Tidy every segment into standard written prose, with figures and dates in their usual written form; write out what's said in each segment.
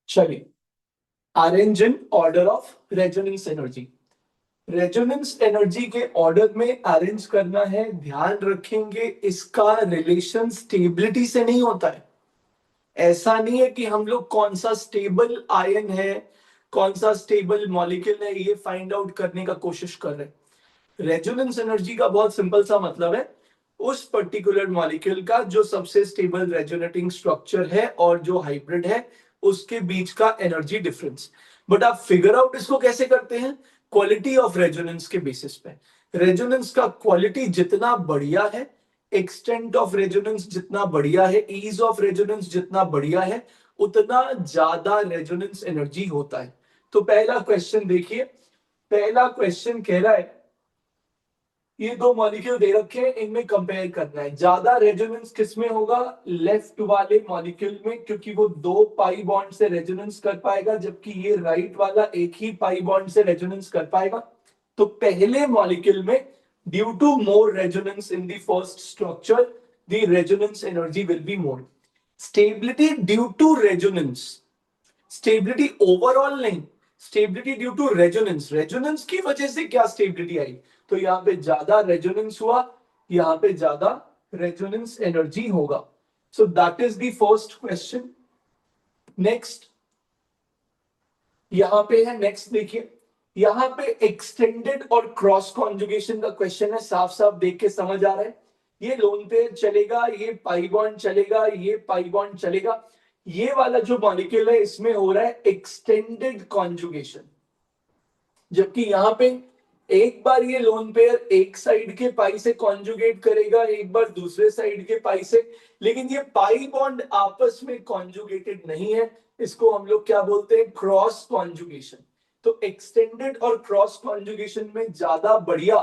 चलिए, arrange in order of resonance energy. Resonance energy के order में अरेंज करना है। ध्यान रखेंगे इसका रिलेशन स्टेबिलिटी से नहीं होता है। ऐसा नहीं है कि हम लोग कौन सा स्टेबल आयन है, कौन सा स्टेबल मॉलिक्यूल है, ये फाइंड आउट करने का कोशिश कर रहे हैं। रेजोनेंस एनर्जी का बहुत सिंपल सा मतलब है उस पर्टिकुलर मॉलिक्यूल का जो सबसे स्टेबल रेजोनेटिंग स्ट्रक्चर है और जो हाइब्रिड है उसके बीच का एनर्जी डिफरेंस। बट आप फिगर आउट इसको कैसे करते हैं? क्वालिटी ऑफ रेजोनेंस के बेसिस पे। रेजोनेंस का क्वालिटी जितना बढ़िया है, एक्सटेंट ऑफ रेजोनेंस जितना बढ़िया है, ईज ऑफ रेजोनेंस जितना बढ़िया है, उतना ज्यादा रेजोनेंस एनर्जी होता है। तो पहला क्वेश्चन देखिए। पहला क्वेश्चन कह रहा है ये दो मॉलिक्यूल दे रखे हैं, इनमें कंपेयर करना है। ज्यादा रेजोनेंस किसमें होगा? लेफ्ट वाले मॉलिक्यूल में, क्योंकि वो दो पाई बॉन्ड से रेजोनेंस कर पाएगा, जबकि ये राइट वाला एक ही पाई बॉन्ड से रेजोनेंस कर पाएगा। तो पहले मॉलिक्यूल में due to more resonance in the first structure the resonance energy will be more. Stability due to resonance, stability overall नहीं, stability due to resonance. Resonance की वजह से क्या स्टेबिलिटी आई? तो यहां पे ज्यादा रेजोनेंस हुआ, यहां पे ज्यादा रेजोनेंस एनर्जी होगा। So that is the first question. Next यहां पे है, नेक्स्ट देखिए। यहां पे एक्सटेंडेड और क्रॉस कॉन्जुगेशन का क्वेश्चन है। साफ साफ देख के समझ आ रहा है ये लोन पेयर चलेगा, ये पाई बॉन्ड चलेगा, ये पाई बॉन्ड चलेगा। ये वाला जो मॉलिक्यूल है इसमें हो रहा है एक्सटेंडेड कॉन्जुगेशन, जबकि यहां पे एक बार ये लोन पेयर एक साइड के पाई से कॉन्जुगेट करेगा, एक बार दूसरे साइड के पाई से। लेकिन ये पाई बॉन्ड आपस में कॉन्जुगेटेड नहीं है, इसको हम लोग क्या बोलते हैं? Cross conjugation. तो एक्सटेंडेड और क्रॉस कॉन्जुगेशन में ज्यादा बढ़िया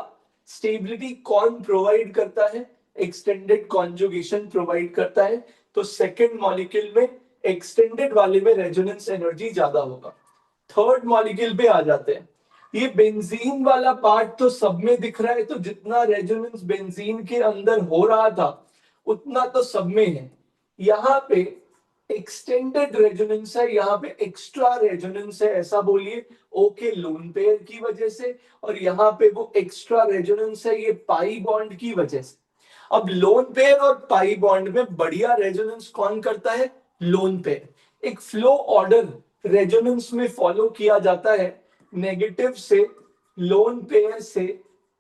स्टेबिलिटी कौन प्रोवाइड करता है? एक्सटेंडेड कॉन्जुगेशन प्रोवाइड करता है। तो सेकेंड मॉलिक्यूल में एक्सटेंडेड वाले में रेजोनेंस एनर्जी ज्यादा होगा। थर्ड मॉलिक्यूल पे आ जाते हैं। ये बेंजीन वाला पार्ट तो सब में दिख रहा है, तो जितना रेजोनेंस बेंजीन के अंदर हो रहा था उतना तो सब में है। यहां पे एक्सटेंडेड रेजोनेंस है, यहां पे एक्स्ट्रा रेजोनेंस है, ऐसा बोलिए। ओके, लोन पेयर की वजह से, और यहां पे वो एक्स्ट्रा रेजोनेंस है ये पाई बॉन्ड की वजह से। अब लोन पेयर और पाई बॉन्ड में बढ़िया रेजोनेंस कौन करता है? Lone pair. एक फ्लो ऑर्डर रेजोनेंस में फॉलो किया जाता है, नेगेटिव से लोन पेयर से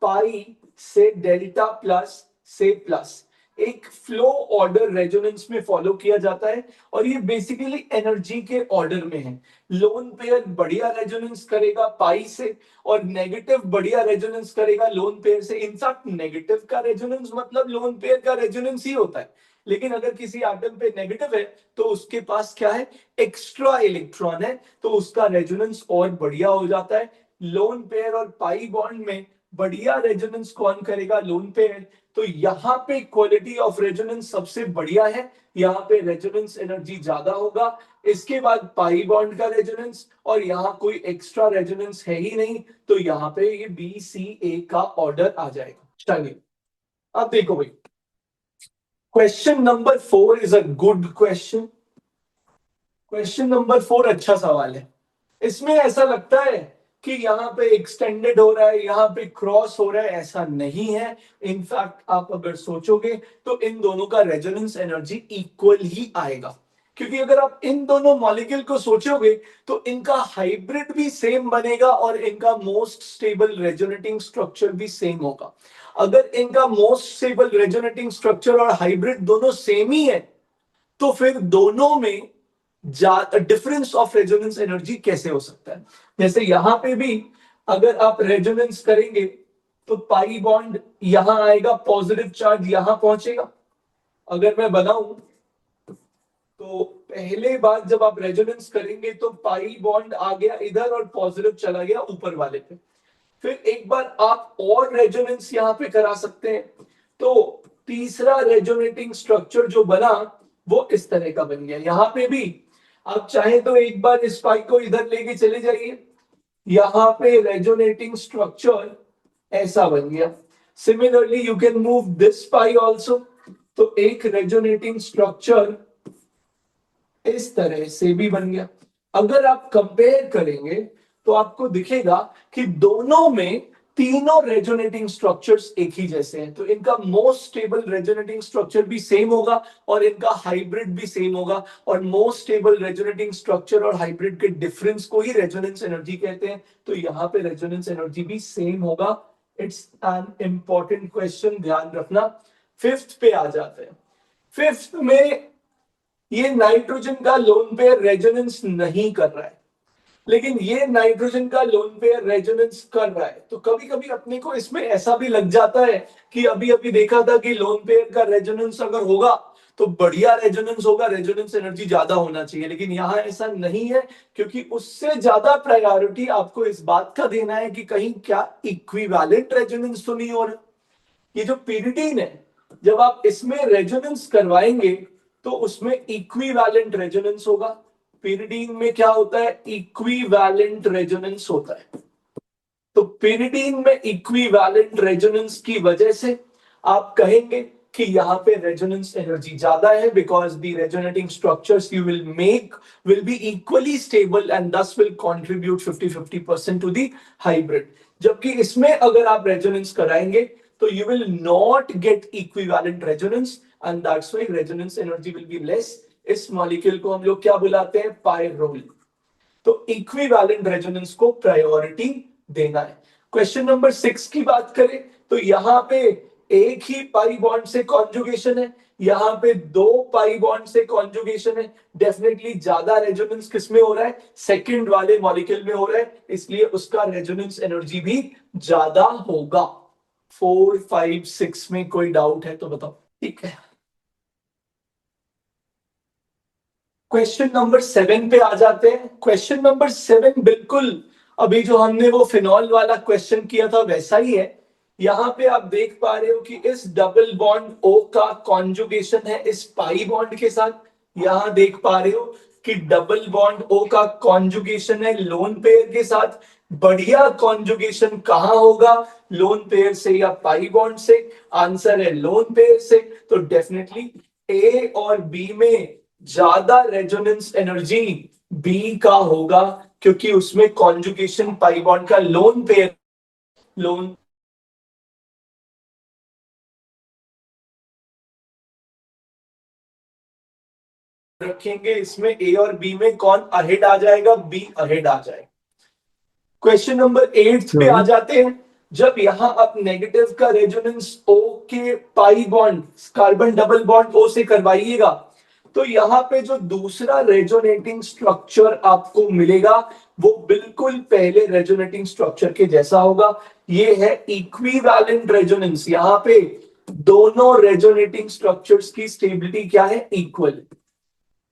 पाई से डेल्टा प्लस से प्लस। एक फ्लो ऑर्डर रेजोनेंस में फॉलो किया जाता है, और ये बेसिकली एनर्जी के ऑर्डर में है। लोन पेयर बढ़िया रेजोनेंस करेगा पाई से, और नेगेटिव बढ़िया रेजोनेंस करेगा लोन पेयर से। इनफैक्ट नेगेटिव का रेजोनेंस मतलब लोन पेयर का रेजोनेंस ही होता है। लेकिन अगर किसी एटम पे नेगेटिव है तो उसके पास क्या है? एक्स्ट्रा इलेक्ट्रॉन है, तो उसका रेजोनेंस और बढ़िया हो जाता है। लोन पेयर और पाई बॉन्ड में बढ़िया रेजोनेंस कौन करेगा? Lone pair. तो यहां पे क्वालिटी ऑफ रेजोनेंस सबसे बढ़िया है, यहां पे रेजोनेंस एनर्जी ज्यादा होगा। इसके बाद पाई बॉन्ड का रेजोनेंस, और यहां कोई एक्स्ट्रा रेजोनेंस है ही नहीं, तो यहां पे ये बी सी ए का ऑर्डर आ जाएगा। चलिए, अब देखो भाई, question number 4 is a good question. Question number 4 अच्छा सवाल है। इसमें ऐसा लगता है कि यहाँ पे एक्सटेंडेड हो रहा है, यहाँ पे क्रॉस हो रहा है, ऐसा नहीं है। इनफैक्ट आप अगर सोचोगे तो इन दोनों का रेजोनेंस एनर्जी इक्वल ही आएगा, क्योंकि अगर आप इन दोनों मॉलिक्यूल को सोचोगे तो इनका हाइब्रिड भी सेम बनेगा और इनका मोस्ट स्टेबल रेजोनेटिंग स्ट्रक्चर भी सेम होगा। अगर इनका मोस्ट स्टेबल रेजोनेटिंग स्ट्रक्चर और हाइब्रिड दोनों सेम ही है, तो फिर दोनों में डिफरेंस ऑफ रेजोनेंस एनर्जी कैसे हो सकता है? जैसे यहां पे भी अगर आप रेजोनेंस करेंगे तो पाई बॉन्ड यहां आएगा, पॉजिटिव चार्ज यहां पहुंचेगा। अगर मैं बनाऊं तो पहले बार जब आप रेजोनेंस करेंगे तो पाई बॉन्ड आ गया इधर और पॉजिटिव चला गया ऊपर वाले पे। फिर एक बार आप और रेजोनेंस यहां पे करा सकते हैं, तो तीसरा रेजोनेटिंग स्ट्रक्चर जो बना वो इस तरह का बन गया। यहां पे भी आप चाहे तो एक बार इस पाई को इधर लेके चले जाइए, यहां पे रेजोनेटिंग स्ट्रक्चर ऐसा बन गया। Similarly you can move this pi also, तो एक रेजोनेटिंग स्ट्रक्चर इस तरह से भी बन गया। अगर आप कंपेयर करेंगे तो आपको दिखेगा कि दोनों में तीनों रेजोनेटिंग स्ट्रक्चर्स एक ही जैसे हैं, तो इनका मोस्ट स्टेबल रेजोनेटिंग स्ट्रक्चर भी सेम होगा और इनका हाइब्रिड भी सेम होगा, और मोस्ट स्टेबल रेजोनेटिंग स्ट्रक्चर और हाइब्रिड के डिफरेंस को ही रेजोनेंस एनर्जी कहते हैं, तो यहाँ पे रेजोनेंस एनर्जी भी सेम होगा। इट्स एन इंपॉर्टेंट क्वेश्चन, ध्यान रखना। फिफ्थ पे आ जाते हैं। फिफ्थ में ये नाइट्रोजन का लोन पेयर रेजोनेंस नहीं कर रहा है, लेकिन ये नाइट्रोजन का लोन पेयर रेजोनेंस कर रहा है, तो कभी कभी अपने को इसमें ऐसा भी लग जाता है कि अभी अभी देखा था कि लोन पेयर का रेजोनेंस अगर होगा तो बढ़िया रेजोनेंस होगा, रेजोनेंस एनर्जी ज्यादा होना चाहिए, लेकिन यहां ऐसा नहीं है, क्योंकि उससे ज्यादा प्रायोरिटी आपको इस बात का देना है कि कहीं क्या इक्विवेलेंट रेजोनेंस तो नहीं हो रहा। ये जो पीरिडीन है, जब आप इसमें रेजोनेंस करवाएंगे तो उसमें इक्विवेलेंट रेजोनेंस होगा। पीरिडीन में क्या होता है, इक्विवेलेंट रेजोनेंस होता है। तो पीरिडीन में इक्विवेलेंट रेजोनेंस की वजह से आप कहेंगे कि यहाँ पे रेजोनेंस एनर्जी ज्यादा है, because the resonating structures you will make will be equally stable and thus will contribute 50-50% to the hybrid. जबकि इसमें अगर आप रेजोनेंस कराएंगे तो you will not get equivalent resonance and that's why resonance energy will be less। इस molecule को हम लोग क्या बुलाते हैं, पायरोल। तो इक्विवेलेंट रेजोनेंस को प्रायोरिटी देना है। क्वेश्चन नंबर 6 की बात करें तो यहां पे एक ही पाई बॉन्ड से कॉन्जुगेशन है, यहां पे दो पाई बॉन्ड से कॉन्जुगेशन है। डेफिनेटली ज्यादा रेजोनेंस किसमें हो रहा है, सेकंड वाले मॉलिक्यूल में हो रहा है, इसलिए उसका रेजोनेंस एनर्जी भी ज्यादा होगा। 4, 5, 6 में कोई डाउट है तो बताओ। ठीक है, क्वेश्चन नंबर 7 पे आ जाते हैं। क्वेश्चन नंबर 7 बिल्कुल अभी जो हमने वो फिनॉल वाला क्वेश्चन किया था वैसा ही है। यहां पे आप देख पा रहे हो कि इस डबल बॉन्ड ओ का कॉन्जुगेशन है इस पाई बॉन्ड के साथ। यहां देख पा रहे हो कि डबल बॉन्ड ओ का कॉन्जुगेशन है लोन पेयर के साथ। बढ़िया कॉन्जुगेशन कहां होगा, लोन पेयर से या पाई बॉन्ड से? आंसर है लोन पेयर से। तो डेफिनेटली ए और बी में ज्यादा रेजोनेंस एनर्जी बी का होगा, क्योंकि उसमें कॉन्जुगेशन पाई बॉन्ड का लोन पेयर लोन रखेंगे। इसमें ए और बी में कौन अहेड आ जाएगा, बी अहेड आ जाएगा। क्वेश्चन नंबर 8 पे आ जाते हैं। जब यहां आप नेगेटिव का रेजोनेंस ओ के pi bond carbon double bond O से करवाइएगा तो यहां पे जो दूसरा रेजोनेटिंग स्ट्रक्चर आपको मिलेगा वो बिल्कुल पहले रेजोनेटिंग स्ट्रक्चर के जैसा होगा। ये है इक्विवेलेंट रेजोनेंस। यहां पे दोनों रेजोनेटिंग स्ट्रक्चर्स की स्टेबिलिटी क्या है, इक्वल।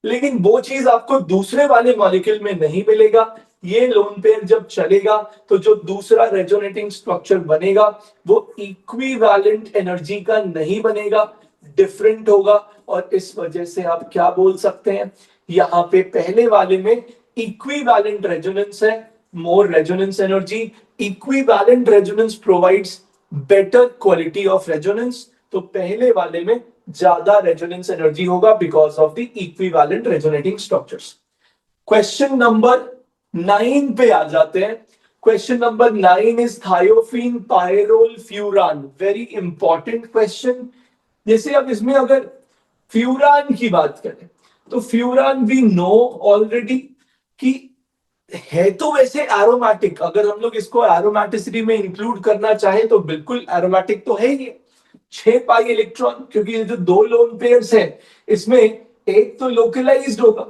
लेकिन वो चीज आपको दूसरे वाले मॉलिक्यूल में नहीं मिलेगा। ये लोन पेयर जब चलेगा तो जो दूसरा रेजोनेटिंग स्ट्रक्चर बनेगा वो इक्विवेलेंट एनर्जी का नहीं बनेगा, डिफरेंट होगा। और इस वजह से आप क्या बोल सकते हैं, यहां पे पहले वाले में इक्विवेलेंट रेजोनेंस है, मोर resonance energy. Equivalent resonance provides better quality of resonance, तो पहले वाले में ज्यादा रेजोनेंस एनर्जी होगा because of the equivalent resonating structures. Question number 9 पे आ जाते हैं। Question number 9 is thiophene pyrrole furan, very important question. जैसे अब इसमें अगर फ्यूरान की बात करें तो फ्यूरान वी नो ऑलरेडी कि है तो वैसे एरोमेटिक। अगर हम लोग इसको एरोमेटिसिटी में इंक्लूड करना चाहे तो बिल्कुल एरोमेटिक तो है ही। 6 पाई इलेक्ट्रॉन, क्योंकि ये जो दो लोन पेयर्स है इसमें एक तो लोकलाइज्ड होगा,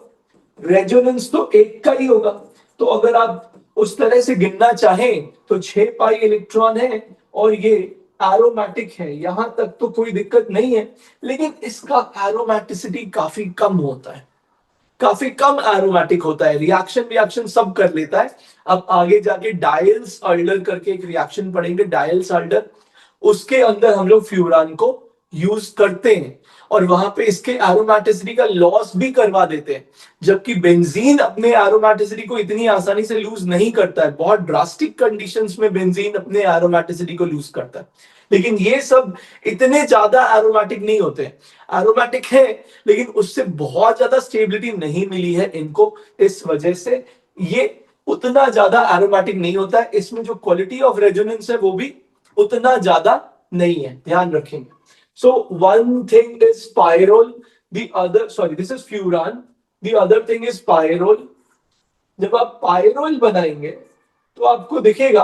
रेजोनेंस तो एक का ही होगा। तो अगर आप उस तरह से गिनना चाहें तो 6 पाई इलेक्ट्रॉन है और ये एरोमेटिक है, यहां तक तो कोई दिक्कत नहीं है। लेकिन इसका एरोमेटिसिटी काफी कम होता है, काफी कम एरोमेटिक होता है, रिएक्शन रिएक्शन सब कर लेता है। अब आगे जाके डायल्स अल्डर करके एक रिएक्शन पढ़ेंगे, डायल्स अल्डर, उसके अंदर हम लोग फ्यूरान को यूज करते हैं और वहां पे इसके एरोमेटिसिटी का लॉस भी करवा देते हैं। जबकि बेंजीन अपने एरोमेटिसिटी को इतनी आसानी से लूज नहीं करता है, बहुत ड्रास्टिक कंडीशंस में बेंजीन अपने एरोमेटिसिटी को लूज करता है। लेकिन ये सब इतने ज्यादा एरोमेटिक नहीं होते। एरोमेटिक है लेकिन उससे बहुत ज्यादा स्टेबिलिटी नहीं मिली है इनको, इस वजह से ये उतना ज्यादा एरोमेटिक नहीं होता है। इसमें जो क्वालिटी ऑफ रेजोनेंस है वो भी उतना ज्यादा नहीं है, ध्यान रखेंगे। So one thing is pyrrole, the other, sorry this is furan, the other thing is pyrrole. जब आप पायरोल बनाएंगे तो आपको दिखेगा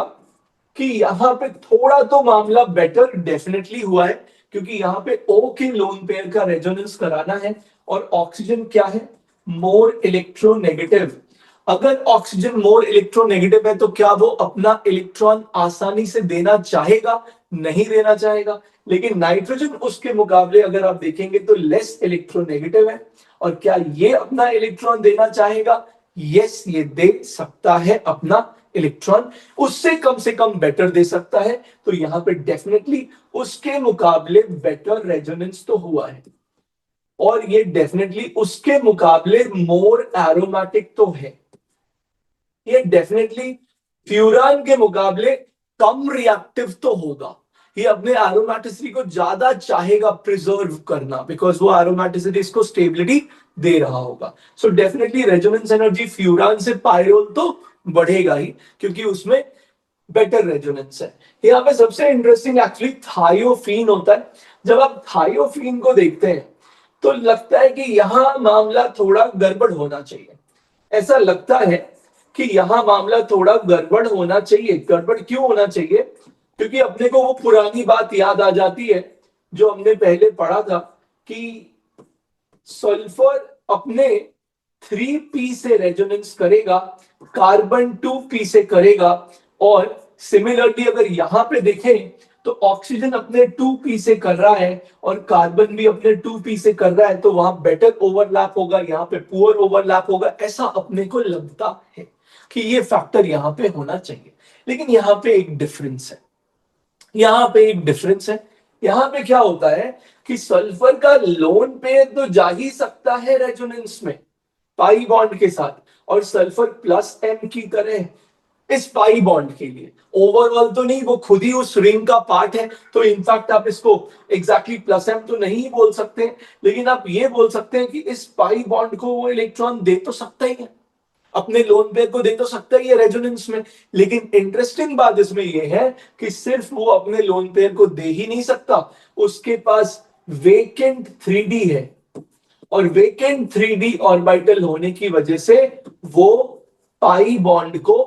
कि यहां पे थोड़ा तो मामला बेटर डेफिनेटली हुआ है, क्योंकि यहां पे O के लोन पेयर का रेजोनेंस कराना है और ऑक्सीजन क्या है, मोर इलेक्ट्रोनेगेटिव। अगर ऑक्सीजन मोर इलेक्ट्रोनेगेटिव है तो क्या वो अपना इलेक्ट्रॉन आसानी से देना चाहेगा, नहीं देना चाहेगा। लेकिन नाइट्रोजन उसके मुकाबले अगर आप देखेंगे तो लेस इलेक्ट्रोनेगेटिव है, और क्या ये अपना इलेक्ट्रॉन देना चाहेगा, यस ये दे सकता है अपना इलेक्ट्रॉन, उससे कम बेटर दे सकता है। तो यहां पे डेफिनेटली उसके मुकाबले बेटर रेजोनेंस तो हुआ है, और ये डेफिनेटली उसके मुकाबले मोर एरोमेटिक तो है। ये डेफिनेटली फ्यूरान के मुकाबले कम रिएक्टिव तो होगा। ये अपने एरोमेटिसिटी को ज्यादा चाहेगा प्रिजर्व करना, बिकॉज वो एरोमेटिसिटी इसको स्टेबिलिटी दे रहा होगा। So definitely resonance energy furan से पायरोल तो बढ़ेगा ही, क्योंकि उसमें बेटर रेजोनेंस है। यहाँ पे सबसे इंटरेस्टिंग एक्चुअली थायोफीन होता है। जब आप थायोफीन को देखते हैं तो लगता है कि यहां मामला थोड़ा गड़बड़ होना चाहिए। ऐसा लगता है कि यहां मामला थोड़ा गड़बड़ होना चाहिए। गड़बड़ क्यों होना चाहिए? क्योंकि अपने को वो पुरानी बात याद आ जाती है जो हमने पहले पढ़ा था कि सल्फर अपने 3p से रेजोनेंस करेगा, कार्बन 2p से करेगा, और सिमिलरली अगर यहां पे देखें तो ऑक्सीजन अपने 2p से कर रहा है और कार्बन भी अपने 2p से कर रहा है, तो वहां बेटर ओवरलैप होगा, यहाँ पे पुअर ओवरलैप होगा, ऐसा अपने को लगता है कि ये फैक्टर यहां पे होना चाहिए। लेकिन यहाँ पे एक डिफरेंस है, यहाँ पे एक डिफरेंस है। यहाँ पे क्या होता है कि सल्फर का लोन पेयर तो जा ही सकता है रेजोनेंस में पाई बॉन्ड के साथ, और सल्फर प्लस एम की तरह इस पाई बॉन्ड के लिए ओवरऑल तो नहीं, वो खुद ही उस रिंग का पार्ट है। तो इनफैक्ट आप इसको एग्जैक्टली प्लस एम तो नहीं बोल सकते, लेकिन आप ये बोल सकते हैं कि इस पाई बॉन्ड को वो इलेक्ट्रॉन दे तो सकता ही है, अपने लोन पेयर को दे तो सकता ही है रेजोनेंस में। लेकिन इंटरेस्टिंग बात इसमें यह है कि सिर्फ वो अपने लोन पेयर को दे ही नहीं सकता, उसके पास वेकेंट 3d है, और वेकेंट 3d ऑर्बिटल होने की वजह से वो पाई बॉन्ड को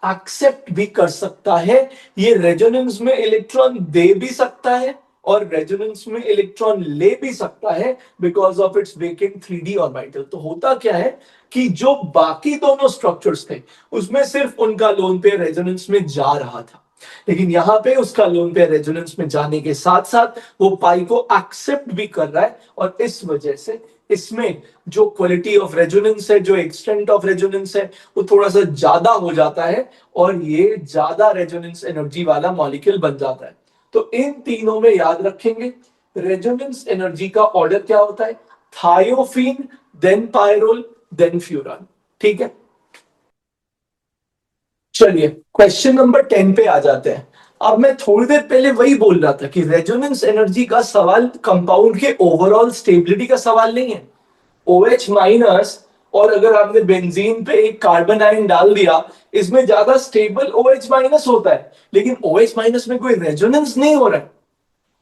एक्सेप्ट भी कर सकता है। ये रेजोनेंस में इलेक्ट्रॉन दे भी सकता है और रेजोनेंस में इलेक्ट्रॉन ले भी सकता है because of its vacant 3d orbital. तो होता क्या है कि जो बाकी दोनों स्ट्रक्चर्स थे उसमें सिर्फ उनका लोन पेयर रेजोनेंस में जा रहा था, लेकिन यहां पे उसका लोन पेयर रेजोनेंस में जाने के साथ साथ वो पाई को एक्सेप्ट भी कर रहा है, और इस वजह से इसमें जो क्वालिटी ऑफ रेजोनेंस है, जो एक्सटेंट ऑफ रेजोनेंस है, वो थोड़ा सा ज्यादा हो जाता है और ये ज्यादा रेजोनेंस एनर्जी वाला मॉलिक्यूल बन जाता है। तो इन तीनों में याद रखेंगे रेजोनेंस एनर्जी का ऑर्डर क्या होता है, thiophene, then pyrrole, then furan. ठीक है, चलिए क्वेश्चन नंबर 10 पे आ जाते हैं। अब मैं थोड़ी देर पहले वही बोल रहा था कि रेजोनेंस एनर्जी का सवाल कंपाउंड के ओवरऑल स्टेबिलिटी का सवाल नहीं है। OH माइनस, और अगर आपने बेंजीन पे एक कार्बन आयन डाल दिया, इसमें ज्यादा स्टेबल OH माइनस होता है, लेकिन OH माइनस में कोई रेजोनेंस नहीं हो रहा है,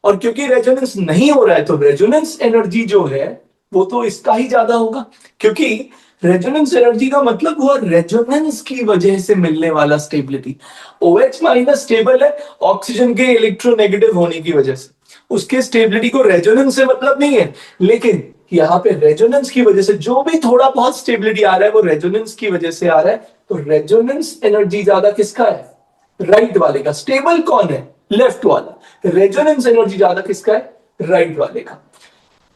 और क्योंकि रेजोनेंस नहीं हो रहा है तो रेजोनेंस एनर्जी जो है वो तो इसका ही ज्यादा होगा, क्योंकि रेजोनेंस एनर्जी का मतलब हुआ रेजोनेंस की वजह से मिलने वाला स्टेबिलिटी। OH माइनस स्टेबल है ऑक्सीजन के इलेक्ट्रोनेगेटिव होने की वजह से, उसके स्टेबिलिटी को रेजोनेंस से मतलब नहीं है। लेकिन यहाँ पे रेजोनेंस की वजह से जो भी थोड़ा बहुत स्टेबिलिटी आ रहा है वो रेजोनेंस की वजह से आ रहा है। तो रेजोनेंस एनर्जी ज्यादा किसका है, राइट वाले का। स्टेबल कौन है, लेफ्ट वाला। रेजोनेंस एनर्जी ज्यादा किसका है, राइट वाले का।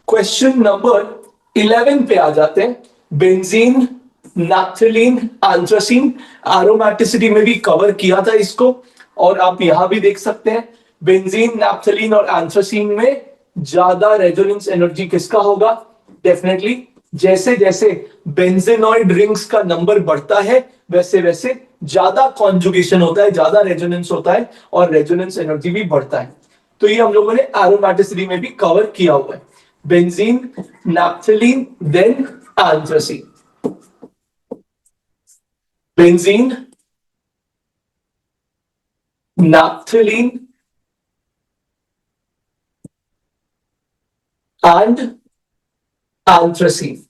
क्वेश्चन नंबर 11 पे आ जाते हैं। बेंजीन, नैप्थलीन, एंथ्रासीन, एरोमेटिसिटी में भी कवर किया था इसको, और आप यहां भी देख सकते हैं बेंजीन, नैप्थलीन और एंथ्रासीन में ज्यादा रेजोनेंस एनर्जी किसका होगा, डेफिनेटली जैसे जैसे बेंजेनॉइड रिंग्स का नंबर बढ़ता है वैसे वैसे ज्यादा कॉन्जुगेशन होता है, ज्यादा रेजोनेंस होता है और रेजोनेंस एनर्जी भी बढ़ता है। तो ये हम लोगों ने एरोमेटिसिटी में भी कवर किया हुआ है। Benzene, naphthalene, then anthracene. Benzene, naphthalene and anthracene.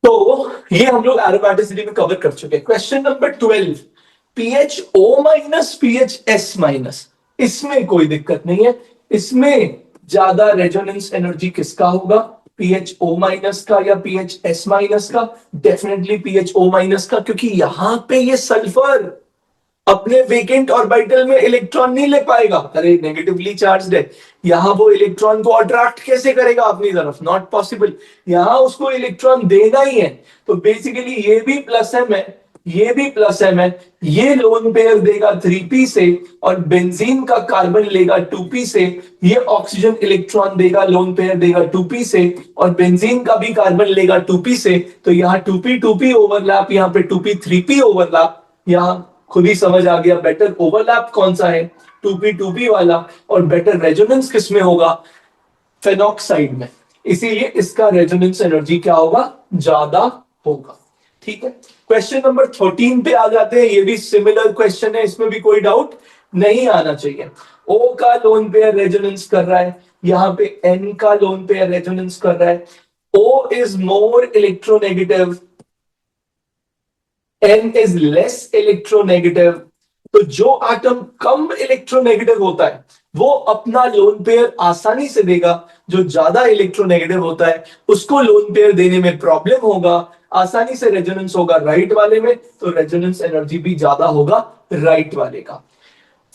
तो ये हम लोग एरोमेटिसिटी में कवर कर चुके हैं। Question number 12, Ph O minus, Ph S minus, इसमें कोई दिक्कत नहीं है। इसमें ज्यादा रेजोनेंस एनर्जी किसका होगा, पीएच ओ माइनस का या पीएच एस माइनस का? डेफिनेटली पीएच ओ माइनस का, क्योंकि यहां पे ये सल्फर अपने वेकेंट ऑर्बिटल में इलेक्ट्रॉन नहीं ले पाएगा। अरे नेगेटिवली चार्ज्ड है, यहां वो इलेक्ट्रॉन को अट्रैक्ट कैसे करेगा अपनी तरफ? Not possible. यहां उसको इलेक्ट्रॉन देना ही है। तो बेसिकली ये भी प्लस एम है, ये भी प्लस एम है। ये लोन पेयर देगा 3p से और बेंजीन का कार्बन लेगा 2p से। ये ऑक्सीजन इलेक्ट्रॉन देगा, लोन पेयर देगा 2p से और बेंजीन का भी कार्बन लेगा 2p से। तो यहाँ 2p 2p ओवरलैप, यहाँ पे 2p 3p ओवरलैप। यहां खुद ही समझ आ गया बेटर ओवरलैप कौन सा है, 2p 2p वाला। और बेटर रेजोनेंस किसमें होगा, फेनॉक्साइड में। इसीलिए इसका रेजोनेंस एनर्जी क्या होगा, ज्यादा होगा। ठीक है, क्वेश्चन नंबर 13 पे आ जाते हैं। ये भी सिमिलर क्वेश्चन है, इसमें भी कोई डाउट नहीं आना चाहिए। ओ का लोन पेयर रेजोनेंस कर रहा है, यहां पे एन का लोन पेयर रेजोनेंस कर रहा है। O is more electronegative, N is less electronegative. तो जो एटम कम इलेक्ट्रोनेगेटिव होता है वो अपना लोन पेयर आसानी से देगा, जो ज्यादा इलेक्ट्रोनेगेटिव होता है उसको लोन पेयर देने में प्रॉब्लम होगा। आसानी से रेजोनेंस होगा राइट वाले में, तो रेजोनेंस एनर्जी भी ज्यादा होगा राइट वाले का।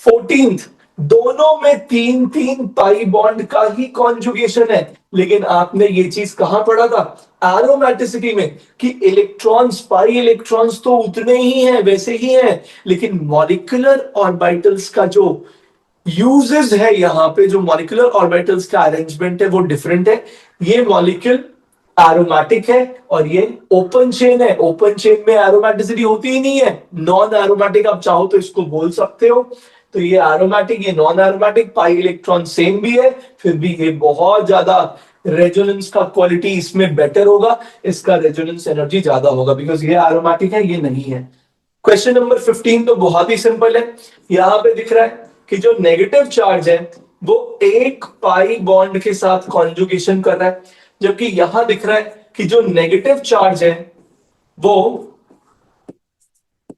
14th, दोनों में 3 पाई बॉन्ड का ही कॉन्जुगेशन है। लेकिन आपने ये चीज कहां पढ़ा था, एरोमेटिसिटी में, कि इलेक्ट्रॉन्स, पाई इलेक्ट्रॉन्स तो उतने ही हैं, वैसे ही हैं, लेकिन मॉलिक्यूलर ऑर्बिटल्स का जो यूजेस है, यहां पे जो मॉलिक्यूलर ऑर्बिटल्स का अरेंजमेंट है वो डिफरेंट है। ये मॉलिक्यूल एरोमेटिक है और ये ओपन चेन है। ओपन चेन में एरोमेटिसिटी होती ही नहीं है। नॉन एरोमेटिक आप चाहो तो इसको बोल सकते हो। तो ये एरोमेटिक, ये non aromatic, pi electron same भी है, फिर भी ये बहुत ज्यादा रेजोनेंस का क्वालिटी इसमें बेटर होगा, इसका रेजोनेंस एनर्जी ज्यादा होगा, बिकॉज ये एरोमेटिक है, ये नहीं है। क्वेश्चन नंबर 15 तो बहुत ही सिंपल है। यहां पे दिख रहा है कि जो नेगेटिव चार्ज है वो एक पाई बॉन्ड के साथ कॉन्जुगेशन कर रहा है, जबकि यहां दिख रहा है कि जो नेगेटिव चार्ज है वो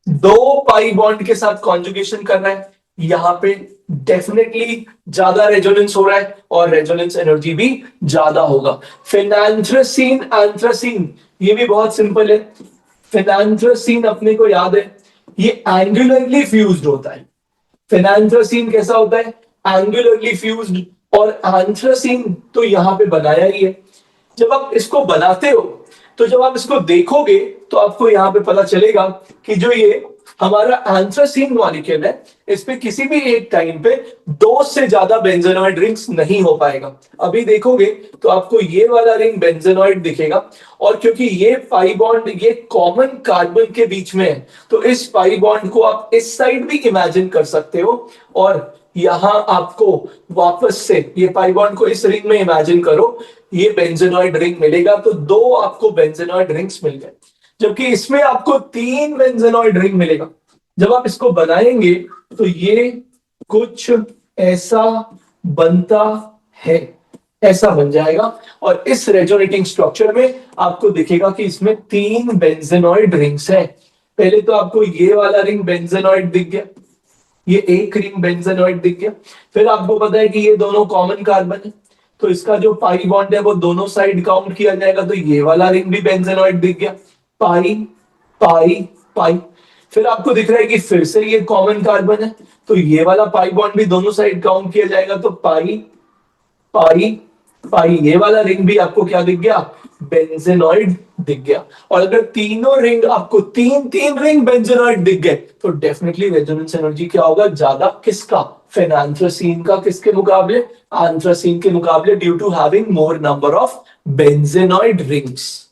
2 पाई बॉन्ड के साथ कॉन्जुगेशन कर रहा है। यहां पे डेफिनेटली ज्यादा रेजोनेंस हो रहा है और रेजोनेंस एनर्जी भी ज्यादा होगा। फिनांथ्रासीन, एंथ्रासीन, ये भी बहुत सिंपल है। फिनांथ्रासीन अपने को याद है, ये एंगुलरली फ्यूज्ड होता है। फिनांथ्रासीन कैसा होता है, एंगुलरली फ्यूज्ड। और एंथ्रासीन तो यहां पे बनाया ही है। जब आप इसको बनाते हो तो जब आप इसको देखोगे तो आपको यहां पे पता चलेगा कि जो ये हमारा एंथ्रासीन मॉलिक्यूल है, इस पे किसी भी एक टाइम पे 2 से ज्यादा बेंजेनॉइड रिंग्स नहीं हो पाएगा। अभी देखोगे तो आपको ये वाला रिंग बेंजेनॉइड दिखेगा, और क्योंकि ये पाई बॉन्ड ये कॉमन कार्बन के बीच में है, तो इस पाई बॉन्ड को आप इस साइड भी इमेजिन कर सकते हो। और यहां आपको वापस से ये पाई बॉन्ड को इस रिंग में इमेजिन करो, ये बेंजेनॉइड रिंग मिलेगा, तो 2 आपको बेंजेनॉइड रिंग्स मिल गए। जबकि इसमें आपको 3 बेंजेनॉइड रिंग मिलेगा। जब आप इसको बनाएंगे तो ये कुछ ऐसा बनता है, ऐसा बन जाएगा। और इस रेजोनेटिंग स्ट्रक्चर में आपको दिखेगा कि इसमें 3 बेंजेनॉइड रिंग्स है। पहले तो आपको ये वाला रिंग बेंजेनॉइड दिख गया, ये एक रिंग बेंजेनॉइड दिख गया। फिर आपको पता है कि ये दोनों कॉमन कार्बन है, तो इसका जो पाई बॉन्ड है वो दोनों साइड काउंट किया जाएगा, तो ये वाला रिंग भी बेंजेनॉइड दिख गया। पाई पाई पाई। फिर आपको दिख रहा है कि फिर से ये कॉमन कार्बन है, तो ये वाला पाई बॉन्ड भी दोनों साइड काउंट किया जाएगा, तो पाई पाई पाई। ये वाला रिंग भी आपको क्या दिख गया, बेंजेनॉइड दिख गया। और अगर तीनों रिंग आपको 3 रिंग बेंजेनॉइड दिख गए तो डेफिनेटली रेजोनेंस एनर्जी क्या होगा, ज्यादा। किसका, फिनांथ्रासीन का। किसके मुकाबले, एंथ्रासीन के मुकाबले, due to having more number of benzenoid rings.